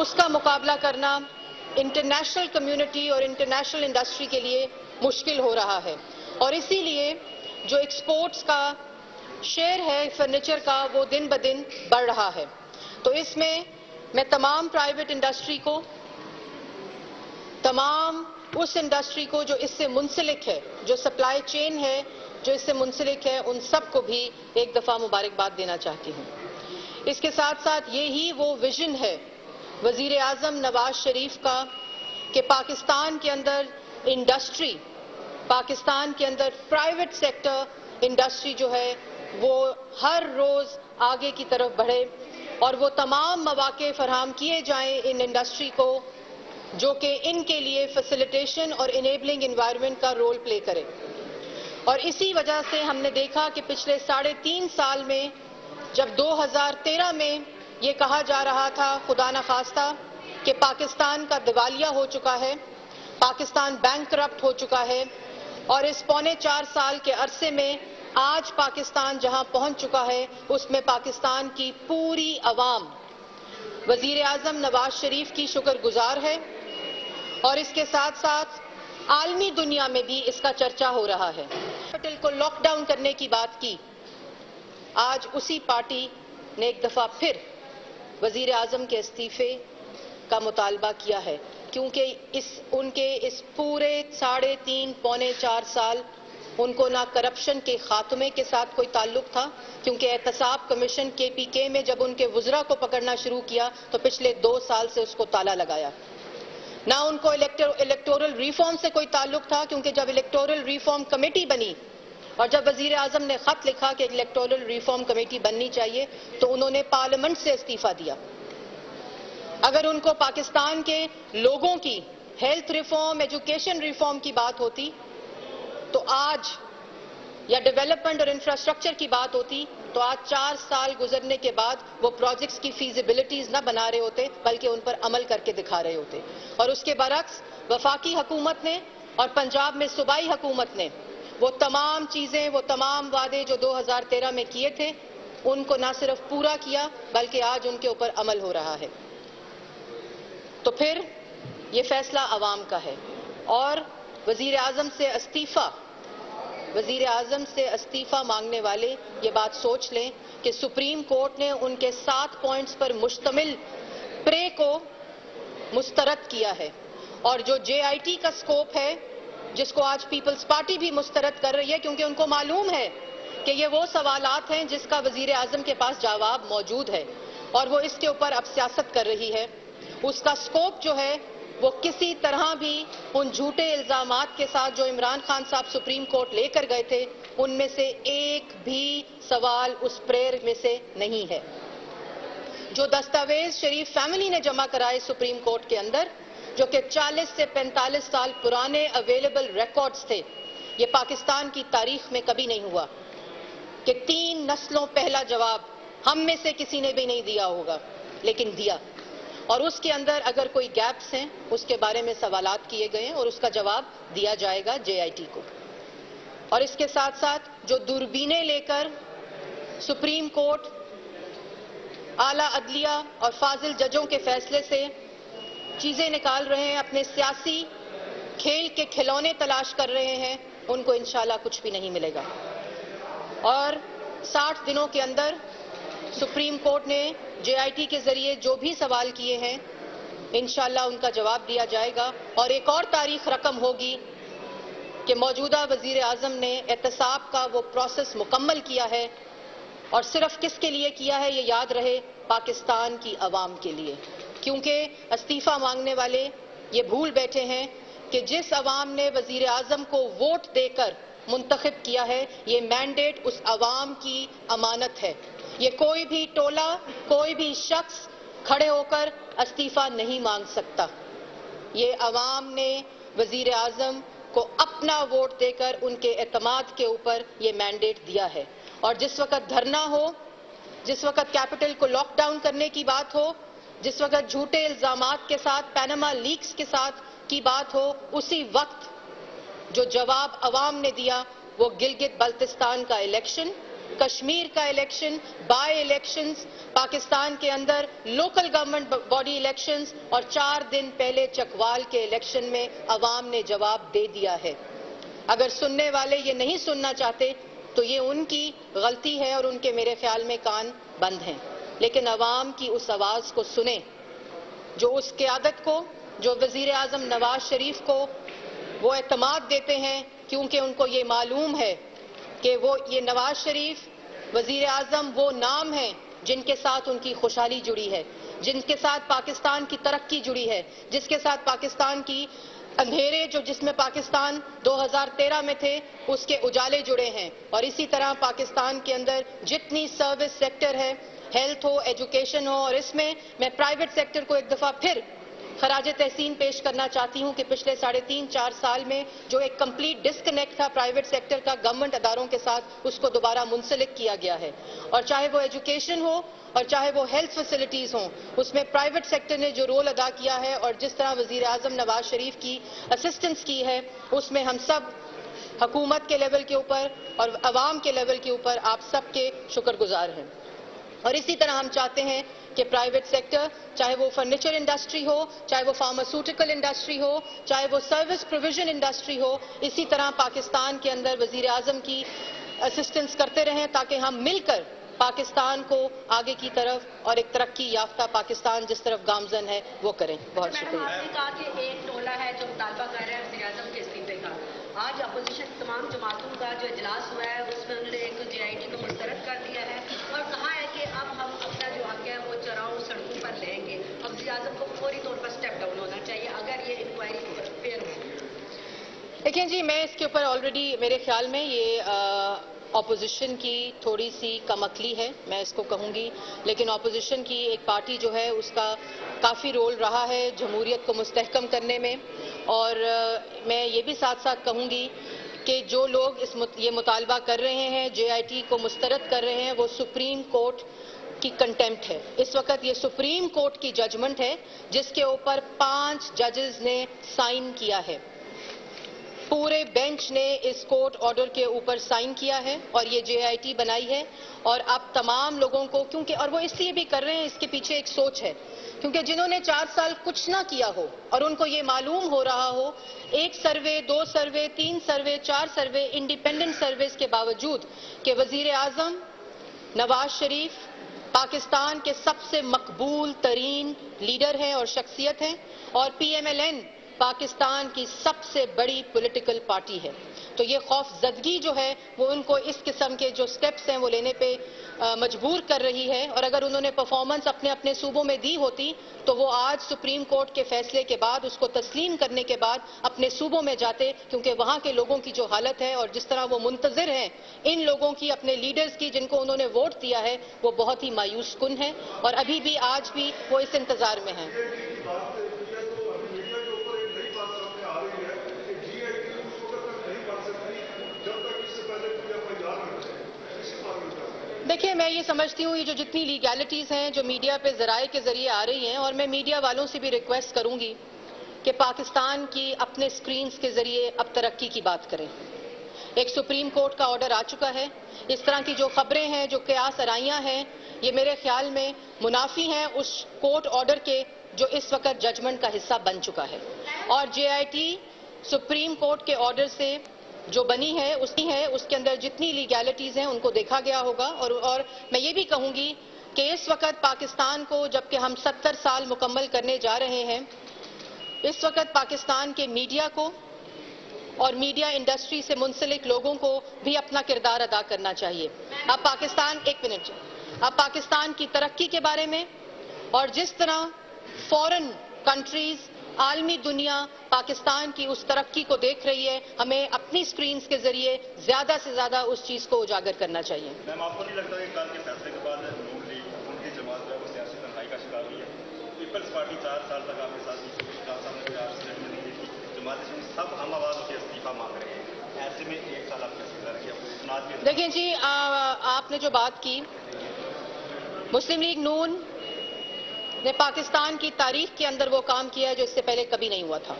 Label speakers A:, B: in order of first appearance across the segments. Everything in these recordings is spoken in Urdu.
A: اس کا مقابلہ کرنا انٹرنیشنل کمیونٹی اور انٹرنیشنل انڈسٹری کے لیے مشکل ہو رہا ہے، اور اسی لیے جو ایکسپورٹس کا شیئر ہے فرنیچر کا وہ دن بدن بڑھ رہا ہے۔ تو اس میں تمام پرائیویٹ انڈسٹری کو، تمام اس انڈسٹری کو جو اس سے منسلک ہے، جو سپلائی چین ہے جو اس سے منسلک ہے، ان سب کو بھی ایک دفعہ مبارکباد دینا چاہتی ہوں۔ اس کے ساتھ ساتھ یہی وہ ویژن ہے وزیر اعظم نواز شریف کا کہ پاکستان کے اندر انڈسٹری، پاکستان کے اندر پرائیویٹ سیکٹر انڈسٹری جو ہے وہ ہر روز آگے کی طرف بڑھے اور وہ تمام مواقع فراہم کیے جائیں ان انڈسٹری کو جو کہ ان کے لیے فیسیلیٹیشن اور انیبلنگ انوائرمنٹ کا رول پلے کرے۔ اور اسی وجہ سے ہم نے دیکھا کہ پچھلے 3.5 سال میں جب 2013 میں یہ کہا جا رہا تھا خدا نخواستہ کہ پاکستان کا دیوالیہ ہو چکا ہے، پاکستان بینک کرپٹ ہو چکا ہے، اور اس 3.25 سال کے عرصے میں آج پاکستان جہاں پہنچ چکا ہے اس میں پاکستان کی پوری عوام وزیر اعظم نواز شریف کی شکر گزار ہے، اور اس کے ساتھ ساتھ عالمی دنیا میں بھی اس کا چرچا ہو رہا ہے۔ کیپٹل کو لاک ڈاؤن کرنے کی بات کی، آج اسی پارٹی نے ایک دفعہ پھر وزیر اعظم کے استعفے کا مطالبہ کیا ہے، کیونکہ ان کے اس پورے 3.5 پونے 4 سال ان کو نہ کرپشن کے خاتمے کے ساتھ کوئی تعلق تھا، کیونکہ احتساب کمیشن KPK میں جب ان کے وزراء کو پکڑنا شروع کیا تو پچھلے 2 سال سے اس کو تالا لگایا، نہ ان کو الیکٹورل ریفارم سے کوئی تعلق تھا، کیونکہ جب الیکٹورل ریفارم کمیٹی بنی اور جب وزیر اعظم نے خط لکھا کہ الیکٹورل ریفارم کمیٹی بننی چاہیے تو انہوں نے پارلیمنٹ سے استعفیٰ دیا۔ اگر ان کو پاکستان کے لوگوں کی ہیلتھ ریفارم، ایجوکیشن ریفارم کی بات ہوتی تو آج، یا ڈیولپمنٹ اور انفراسٹرکچر کی بات ہوتی تو آج 4 سال گزرنے کے بعد وہ پروجیکٹس کی فیزیبلٹیز نہ بنا رہے ہوتے بلکہ ان پر عمل کر کے دکھا رہے ہوتے، اور اس کے برعکس وفاقی حکومت نے اور پنجاب میں صوبائی حکومت نے وہ تمام چیزیں، وہ تمام وعدے جو 2013 میں کیے تھے ان کو نہ صرف پورا کیا بلکہ آج ان کے اوپر عمل ہو رہا ہے۔ تو پھر یہ فیصلہ عوام کا ہے، اور وزیر اعظم سے استعفیٰ مانگنے والے یہ بات سوچ لیں کہ سپریم کورٹ نے ان کے 7 پوائنٹس پر مشتمل پرے کو مسترد کیا ہے، اور جو JIT کا سکوپ ہے جس کو آج پیپلز پارٹی بھی مسترد کر رہی ہے کیونکہ ان کو معلوم ہے کہ یہ وہ سوالات ہیں جس کا وزیر اعظم کے پاس جواب موجود ہے اور وہ اس کے اوپر اب سیاست کر رہی ہے، اس کا سکوپ جو ہے وہ کسی طرح بھی ان جھوٹے الزامات کے ساتھ جو عمران خان صاحب سپریم کورٹ لے کر گئے تھے ان میں سے ایک بھی سوال اس پریئر میں سے نہیں ہے۔ جو دستاویز شریف فیملی نے جمع کرائے سپریم کورٹ کے اندر جو کہ 40 سے 45 سال پرانے اویلیبل ریکارڈز تھے، یہ پاکستان کی تاریخ میں کبھی نہیں ہوا کہ 3 نسلوں پہلا جواب ہم میں سے کسی نے بھی نہیں دیا ہوگا، لیکن دیا، اور اس کے اندر اگر کوئی گیپس ہیں اس کے بارے میں سوالات کیے گئے ہیں اور اس کا جواب دیا جائے گا JIT کو۔ اور اس کے ساتھ ساتھ جو دوربینیں لے کر سپریم کورٹ، اعلیٰ عدلیہ اور فاضل ججوں کے فیصلے سے چیزیں نکال رہے ہیں، اپنے سیاسی کھیل کے کھلونے تلاش کر رہے ہیں، ان کو انشاءاللہ کچھ بھی نہیں ملے گا۔ اور 60 دنوں کے اندر سپریم کورٹ نے JIT کے ذریعے جو بھی سوال کیے ہیں انشاءاللہ ان کا جواب دیا جائے گا، اور ایک اور تاریخ رقم ہوگی کہ موجودہ وزیر اعظم نے احتساب کا وہ پروسیس مکمل کیا ہے، اور صرف کس کے لیے کیا ہے یہ یاد رہے، پاکستان کی عوام کے لیے، کیونکہ استعفیٰ مانگنے والے یہ بھول بیٹھے ہیں کہ جس عوام نے وزیر اعظم کو ووٹ دے کر منتخب کیا ہے یہ مینڈیٹ اس عوام کی امانت ہے، یہ کوئی بھی ٹولہ، کوئی بھی شخص کھڑے ہو کر استعفیٰ نہیں مانگ سکتا، یہ عوام نے وزیر اعظم کو اپنا ووٹ دے کر ان کے اعتماد کے اوپر یہ مینڈیٹ دیا ہے، اور جس وقت دھرنا ہو، جس وقت کیپٹل کو لاک ڈاؤن کرنے کی بات ہو، جس وقت جھوٹے الزامات کے ساتھ پیناما لیکس کے ساتھ کی بات ہو، اسی وقت جو جواب عوام نے دیا وہ گلگت بلتستان کا الیکشن کشمیر کا الیکشن، بائی الیکشنز، پاکستان کے اندر لوکل گورنمنٹ باڈی الیکشنز اور 4 دن پہلے چکوال کے الیکشن میں عوام نے جواب دے دیا ہے۔ اگر سننے والے یہ نہیں سننا چاہتے تو یہ ان کی غلطی ہے اور ان کے میرے خیال میں کان بند ہیں، لیکن عوام کی اس آواز کو سنیں جو اس قیادت کو، جو وزیر اعظم نواز شریف کو وہ اعتماد دیتے ہیں، کیونکہ ان کو یہ معلوم ہے کہ یہ نواز شریف وزیر اعظم وہ نام ہیں جن کے ساتھ ان کی خوشحالی جڑی ہے، جن کے ساتھ پاکستان کی ترقی جڑی ہے، جس کے ساتھ پاکستان کی اندھیرے جس میں پاکستان 2013 میں تھے اس کے اجالے جڑے ہیں، اور اسی طرح پاکستان کے اندر جتنی سروس سیکٹر ہے، ہیلتھ ہو، ایجوکیشن ہو، اور اس میں پرائیویٹ سیکٹر کو ایک دفعہ پھر خراج تحسین پیش کرنا چاہتی ہوں کہ پچھلے 3.5-4 سال میں جو ایک کمپلیٹ ڈسکنیکٹ تھا پرائیویٹ سیکٹر کا گورنمنٹ اداروں کے ساتھ، اس کو دوبارہ منسلک کیا گیا ہے، اور چاہے وہ ایجوکیشن ہو اور چاہے وہ ہیلتھ فیسلٹیز ہوں، اس میں پرائیویٹ سیکٹر نے جو رول ادا کیا ہے اور جس طرح وزیر اعظم نواز شریف کی اسسٹنس کی ہے، اس میں ہم سب حکومت کے لیول کے اوپر اور عوام کے لیول کے اوپر آپ سب کے شکر گزار ہیں۔ اور اسی طرح ہم چاہتے ہیں کہ پرائیویٹ سیکٹر، چاہے وہ فرنیچر انڈسٹری ہو، چاہے وہ فارماسیوٹیکل انڈسٹری ہو، چاہے وہ سروس پروویژن انڈسٹری ہو، اسی طرح پاکستان کے اندر وزیر اعظم کی اسسٹنس کرتے رہیں تاکہ ہم مل کر پاکستان کو آگے کی طرف اور ایک ترقی یافتہ پاکستان جس طرف گامزن ہے وہ کریں۔ بہت شکریہ۔
B: آپ نے کہا کہ ایک ٹولہ ہے جو مطالبہ کر رہا ہے وزیر اعظم کے استعفے کا۔ آج اپوزیشن تمام جماعتوں کا جو اجلاس ہوا ہے اس میں انہوں نے ایک JIT کو مسترد کر دیا ہے اور کہا ہے کہ اب ہم اپنا جو حق ہے وہ چوراہوں سڑکوں پر لیں گے۔ اب وزیر اعظم کو فوری طور پر اسٹیپ ڈاؤن ہونا چاہیے اگر یہ انکوائری فیئر ہو۔
A: دیکھیں جی، میں اس کے اوپر آلریڈی میرے خیال میں یہ اپوزیشن کی تھوڑی سی کم عقلی ہے، میں اس کو کہوں گی، لیکن اپوزیشن کی ایک پارٹی جو ہے اس کا کافی رول رہا ہے جمہوریت کو مستحکم کرنے میں، اور میں یہ بھی ساتھ ساتھ کہوں گی کہ جو لوگ یہ مطالبہ کر رہے ہیں، JIT کو مسترد کر رہے ہیں، وہ سپریم کورٹ کی کنٹیمپٹ ہے۔ اس وقت یہ سپریم کورٹ کی ججمنٹ ہے جس کے اوپر 5 ججز نے سائن کیا ہے، پورے بینچ نے اس کورٹ آرڈر کے اوپر سائن کیا ہے اور یہ JIT بنائی ہے، اور اب تمام لوگوں کو اور وہ اس لیے بھی کر رہے ہیں، اس کے پیچھے ایک سوچ ہے، کیونکہ جنہوں نے 4 سال کچھ نہ کیا ہو اور ان کو یہ معلوم ہو رہا ہو 1 survey 2 survey 3 survey 4 survey independent service کے باوجود کہ وزیر اعظم نواز شریف پاکستان کے سب سے مقبول ترین لیڈر ہیں اور شخصیت ہیں، اور PMLN پاکستان کی سب سے بڑی پولیٹیکل پارٹی ہے، تو یہ خوف زدگی جو ہے وہ ان کو اس قسم کے جو سٹیپس ہیں وہ لینے پہ مجبور کر رہی ہے، اور اگر انہوں نے پرفارمنس اپنے صوبوں میں دی ہوتی تو وہ آج سپریم کورٹ کے فیصلے کے بعد اس کو تسلیم کرنے کے بعد اپنے صوبوں میں جاتے، کیونکہ وہاں کے لوگوں کی جو حالت ہے اور جس طرح وہ منتظر ہیں ان لوگوں کی، اپنے لیڈرز کی جن کو انہوں نے ووٹ دیا ہے، وہ بہت ہی مایوس کن ہے اور ابھی بھی آج بھی وہ اس انتظار میں ہیں۔ دیکھیں، میں یہ سمجھتی ہوں یہ جو جتنی لیگیلٹیز ہیں جو میڈیا پہ ذرائع کے ذریعے آ رہی ہیں، اور میں میڈیا والوں سے بھی ریکویسٹ کروں گی کہ پاکستان کی اپنے سکرینز کے ذریعے اب ترقی کی بات کریں۔ ایک سپریم کورٹ کا آرڈر آ چکا ہے، اس طرح کی جو خبریں ہیں، جو قیاس آرائیاں ہیں، یہ میرے خیال میں منافی ہیں اس کورٹ آرڈر کے جو اس وقت ججمنٹ کا حصہ بن چکا ہے، اور JIT سپریم کورٹ کے آرڈر سے جو بنی ہے اس کے اندر جتنی لیگیلٹیز ہیں ان کو دیکھا گیا ہوگا، اور میں یہ بھی کہوں گی کہ اس وقت پاکستان کو جبکہ ہم 70 سال مکمل کرنے جا رہے ہیں، اس وقت پاکستان کے میڈیا کو اور میڈیا انڈسٹری سے منسلک لوگوں کو بھی اپنا کردار ادا کرنا چاہیے۔ اب پاکستان کی ترقی کے بارے میں اور جس طرح فورن کنٹریز، عالمی دنیا پاکستان کی اس ترقی کو دیکھ رہی ہے، ہمیں اپنی سکرینز کے ذریعے زیادہ سے زیادہ اس چیز کو اجاگر کرنا چاہیے۔
C: میم، آپ کو نہیں لگتا کہ کل کے فیصلے کے بعد نون لیگ ان کی جماعت جو ہے وہ سیاسی تنہائی کا شکار ہوئی ہے؟ پیپلز پارٹی 4 سال تک آپ کے ساتھ اسٹیٹمنٹ نہیں دی تھی، جماعت اسلامی سب ہم آواز ہو کے استعفیٰ مانگ رہے ہیں، ایسے میں 1 سال آپ کیسے گزاریں گے؟
A: دیکھیں جی، آپ نے جو بات کی، مسلم لیگ نون نے پاکستان کی تاریخ کے اندر وہ کام کیا ہے جو اس سے پہلے کبھی نہیں ہوا تھا،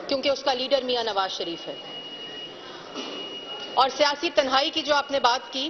A: کیونکہ اس کا لیڈر میاں نواز شریف ہے۔ اور سیاسی تنہائی کی جو آپ نے بات کی،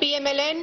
A: PMLN,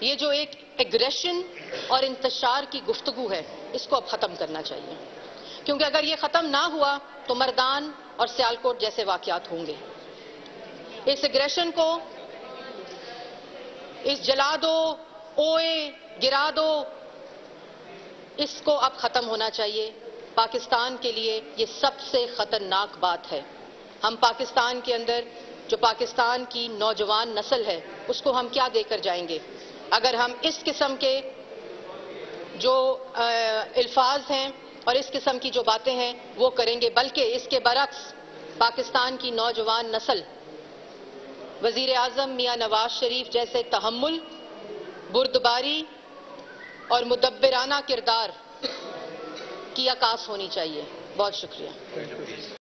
A: یہ جو ایک ایگریشن اور انتشار کی گفتگو ہے اس کو اب ختم کرنا چاہیے، کیونکہ اگر یہ ختم نہ ہوا تو مردان اور سیالکوٹ جیسے واقعات ہوں گے۔ اس ایگریشن کو، اس جلا دو، اوئے گرا دو، اس کو اب ختم ہونا چاہیے۔ پاکستان کے لیے یہ سب سے خطرناک بات ہے۔ ہم پاکستان کے اندر جو پاکستان کی نوجوان نسل ہے اس کو ہم کیا دے کر جائیں گے اگر ہم اس قسم کے جو الفاظ ہیں اور اس قسم کی جو باتیں ہیں وہ کریں گے، بلکہ اس کے برعکس پاکستان کی نوجوان نسل وزیر اعظم میاں نواز شریف جیسے تحمل، بردباری اور مدبرانہ کردار کی عکاس ہونی چاہیے۔ بہت شکریہ۔